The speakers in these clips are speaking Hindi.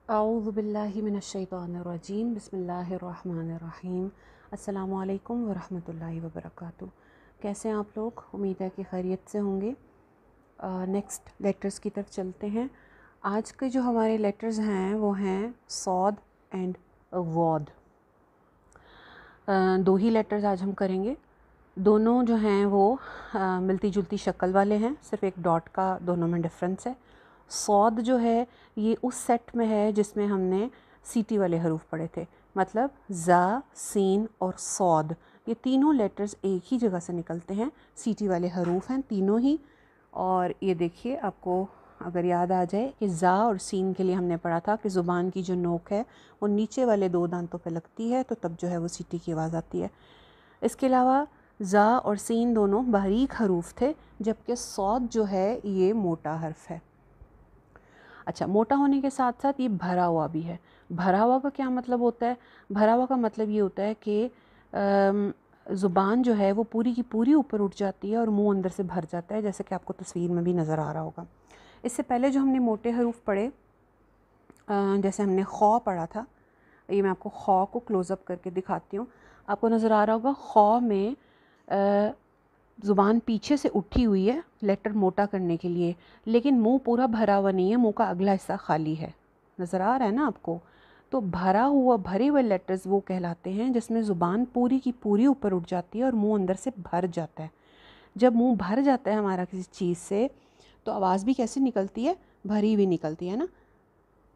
औज़ु बिल्लाहि मिनश्शैतानिर्रजीम बिस्मिल्लाहिर्रहमानिर्रहीम। अस्सलामु अलैकुम वरहमतुल्लाहि वबरकातुहू। कैसे हैं आप लोग? उम्मीद है कि खैरियत से होंगे। नेक्स्ट लेटर्स की तरफ चलते हैं। आज के जो हमारे लेटर्स हैं वो हैं सौद एंड वॉद। दो ही लेटर्स आज हम करेंगे। दोनों जो हैं वो मिलती जुलती शक्ल वाले हैं, सिर्फ एक डॉट का दोनों में डिफरेंस है। सौद जो है ये उस सेट में है जिसमें हमने सीटी वाले हरूफ पढ़े थे, मतलब ज़ा, सीन और सौद, ये तीनों लेटर्स एक ही जगह से निकलते हैं, सीटी वाले हरूफ हैं तीनों ही। और ये देखिए, आपको अगर याद आ जाए कि ज़ा और सीन के लिए हमने पढ़ा था कि ज़ुबान की जो नोक है वो नीचे वाले दो दांतों पे लगती है, तो तब जो है वो सीटी की आवाज़ आती है। इसके अलावा ज़ा और सीन दोनों बारीक हरूफ थे, जबकि सौद जो है ये मोटा हर्फ है। अच्छा, मोटा होने के साथ साथ ये भरा हुआ भी है। भरा हुआ का क्या मतलब होता है? भरा हुआ का मतलब ये होता है कि ज़ुबान जो है वो पूरी की पूरी ऊपर उठ जाती है और मुंह अंदर से भर जाता है, जैसे कि आपको तस्वीर में भी नज़र आ रहा होगा। इससे पहले जो हमने मोटे हरूफ पढ़े, जैसे हमने खौ पढ़ा था, ये मैं आपको खौ को क्लोज़अप करके दिखाती हूँ। आपको नज़र आ रहा होगा खौ में ज़ुबान पीछे से उठी हुई है लेटर मोटा करने के लिए, लेकिन मुंह पूरा भरा हुआ नहीं है, मुंह का अगला हिस्सा खाली है। नज़र आ रहा है ना आपको? तो भरे हुए लेटर्स वो कहलाते हैं जिसमें ज़ुबान पूरी की पूरी ऊपर उठ जाती है और मुंह अंदर से भर जाता है। जब मुंह भर जाता है हमारा किसी चीज़ से, तो आवाज़ भी कैसे निकलती है? भरी हुई निकलती है ना।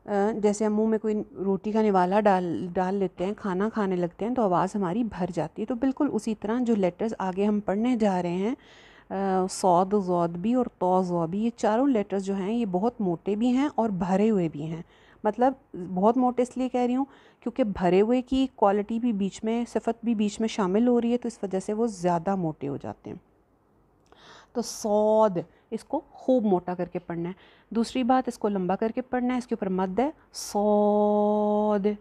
जैसे हम मुंह में कोई रोटी का निवाला डाल डाल लेते हैं, खाना खाने लगते हैं, तो आवाज़ हमारी भर जाती है। तो बिल्कुल उसी तरह जो लेटर्स आगे हम पढ़ने जा रहे हैं, सौद ज़ौद भी और तौ ज़ौ भी, ये चारों लेटर्स जो हैं ये बहुत मोटे भी हैं और भरे हुए भी हैं। मतलब बहुत मोटे इसलिए कह रही हूँ क्योंकि भरे हुए की क्वालिटी भी बीच में, सिफत भी बीच में शामिल हो रही है, तो इस वजह से वो ज़्यादा मोटे हो जाते हैं। तो सौद, इसको खूब मोटा करके पढ़ना है। दूसरी बात, इसको लंबा करके पढ़ना है, इसके ऊपर मद है। सौद,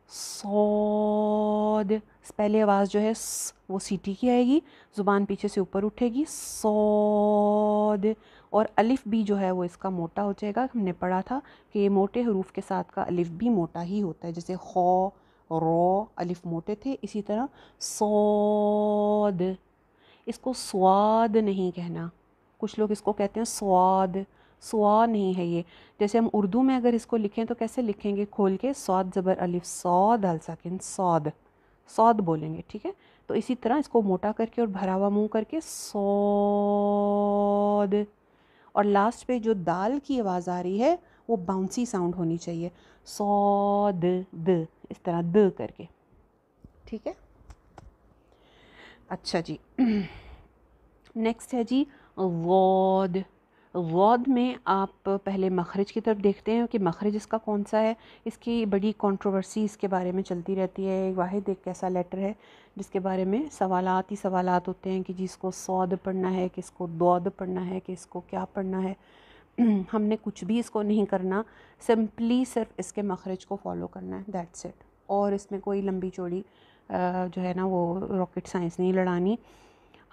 सौद, पहले आवाज़ जो है वो सीटी की आएगी, ज़ुबान पीछे से ऊपर उठेगी, सौद। और अलिफ भी जो है वो इसका मोटा हो जाएगा। हमने पढ़ा था कि ये मोटे हरूफ के साथ का अलिफ भी मोटा ही होता है, जैसे खौ, रो, अलिफ मोटे थे, इसी तरह सौद। इसको स्वाद नहीं कहना, कुछ लोग इसको कहते हैं स्वाद, स्वाद नहीं है ये। जैसे हम उर्दू में अगर इसको लिखें तो कैसे लिखेंगे? खोल के, सौद ज़बर अलिफ सौद हल साकिन सौद, सौद बोलेंगे, ठीक है। तो इसी तरह इसको मोटा करके और भरा हुआ मुंह करके सौद। और लास्ट पे जो दाल की आवाज़ आ रही है वो बाउंसी साउंड होनी चाहिए, सौद द, इस तरह द करके, ठीक है। अच्छा जी, नेक्स्ट है जी वॉद। वॉद में आप पहले मखरज की तरफ देखते हैं कि मखरज इसका कौन सा है। इसकी बड़ी कंट्रोवर्सी इसके बारे में चलती रहती है। वाहिद एक ऐसा लेटर है जिसके बारे में सवालात ही सवालात होते हैं कि जिसको सौद पढ़ना है, किसको दौद पढ़ना है, किसको क्या पढ़ना है। हमने कुछ भी इसको नहीं करना, सिंपली सिर्फ इसके मखरज को फॉलो करना है, दैट्स इट। और इसमें कोई लंबी चौड़ी जो है ना वो रॉकेट साइंस नहीं लड़ानी।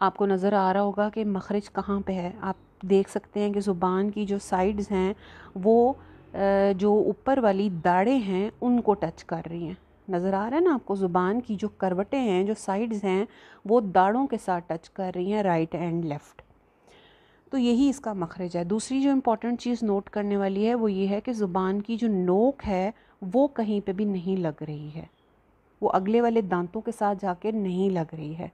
आपको नज़र आ रहा होगा कि मखरज कहाँ पे है। आप देख सकते हैं कि ज़ुबान की जो साइड्स हैं वो जो ऊपर वाली दाढ़ें हैं उनको टच कर रही हैं। नज़र आ रहा है ना आपको? ज़ुबान की जो करवटें हैं, जो साइड्स हैं, वो दाढ़ों के साथ टच कर रही हैं, राइट एंड लेफ़्ट। तो यही इसका मखरज है। दूसरी जो इम्पॉर्टेंट चीज़ नोट करने वाली है वो ये है कि ज़ुबान की जो नोक है वो कहीं पे भी नहीं लग रही है, वो अगले वाले दांतों के साथ जाके नहीं लग रही है,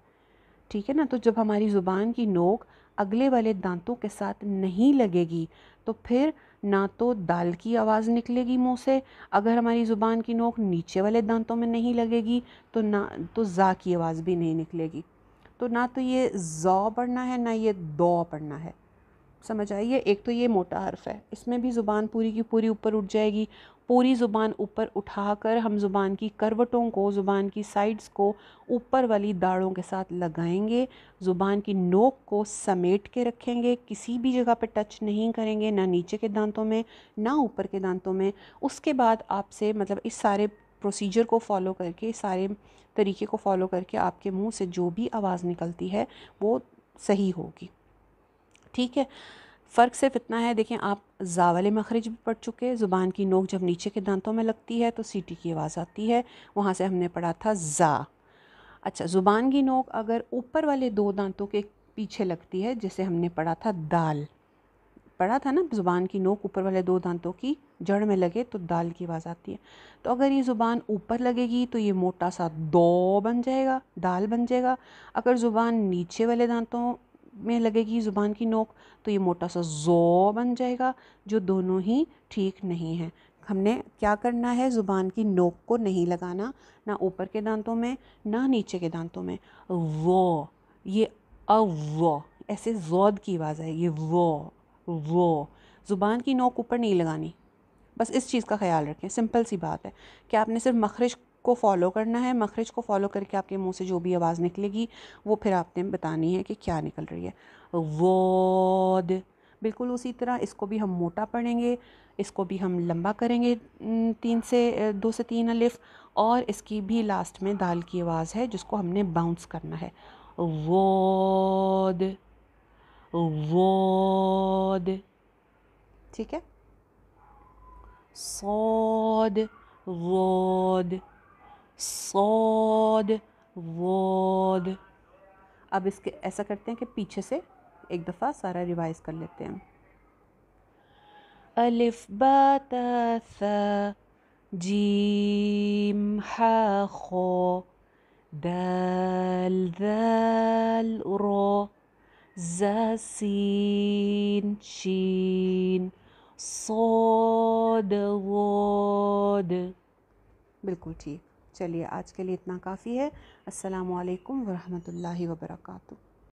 ठीक है ना। तो जब हमारी ज़ुबान की नोक अगले वाले दांतों के साथ नहीं लगेगी तो फिर ना तो दाल की आवाज़ निकलेगी मुंह से। अगर हमारी ज़ुबान की नोक नीचे वाले दांतों में नहीं लगेगी तो ना तो ज़ा की आवाज़ भी नहीं निकलेगी। तो ना तो ये ज़ौ पढ़ना है, ना ये दौ पढ़ना है। समझ आइए? एक तो ये मोटा हर्फ है, इसमें भी ज़ुबान पूरी की पूरी ऊपर उठ जाएगी। पूरी ज़ुबान ऊपर उठाकर हम ज़ुबान की करवटों को, ज़ुबान की साइड्स को ऊपर वाली दाढ़ों के साथ लगाएंगे, ज़ुबान की नोक को समेट के रखेंगे, किसी भी जगह पे टच नहीं करेंगे, ना नीचे के दांतों में ना ऊपर के दांतों में। उसके बाद आपसे, मतलब इस सारे प्रोसीजर को फॉलो करके, सारे तरीके को फॉलो करके आपके मुँह से जो भी आवाज़ निकलती है वो सही होगी, ठीक है। फ़र्क सिर्फ इतना है, देखें आप ज़ा वाले मखरज भी पढ़ चुके, ज़ुबान की नोक जब नीचे के दांतों में लगती है तो सीटी की आवाज़ आती है, वहाँ से हमने पढ़ा था ज़ा। अच्छा, ज़ुबान की नोक अगर ऊपर वाले दो दांतों के पीछे लगती है, जैसे हमने पढ़ा था दाल, पढ़ा था ना, ज़ुबान की नोक ऊपर वाले दो दांतों की जड़ में लगे तो दाल की आवाज़ आती है। तो अगर ये ज़ुबान ऊपर लगेगी तो ये मोटा सा दो बन जाएगा, दाल बन जाएगा। अगर ज़ुबान नीचे वाले दांतों में लगेगी ज़ुबान की नोक तो ये मोटा सा ज़ो बन जाएगा, जो दोनों ही ठीक नहीं है। हमने क्या करना है, ज़ुबान की नोक को नहीं लगाना, ना ऊपर के दांतों में ना नीचे के दांतों में। वो ये वो ऐसे ज़ोद की आवाज़ है, ये वो ज़ुबान की नोक ऊपर नहीं लगानी। बस इस चीज़ का ख्याल रखें, सिंपल सी बात है कि आपने सिर्फ मखरज को फॉलो करना है। मखरज को फॉलो करके आपके मुंह से जो भी आवाज़ निकलेगी वो फिर आपने बतानी है कि क्या निकल रही है। वोद, बिल्कुल उसी तरह इसको भी हम मोटा पढ़ेंगे, इसको भी हम लंबा करेंगे, 2 से 3 अलिफ, और इसकी भी लास्ट में दाल की आवाज़ है जिसको हमने बाउंस करना है। वोद वोद, ठीक है। सौद वोद, सौद वोद। अब इसके ऐसा करते हैं कि पीछे से एक दफ़ा सारा रिवाइज कर लेते हैं। अलिफ बा ता सा जीम हा खो दाल दाल रो ज़ा सीन शीन सोद वोद। बिल्कुल ठीक। चलिए आज के लिए इतना काफ़ी है। अस्सलामु अलैकुम वरहमतुल्लाहि वबरकातुहू।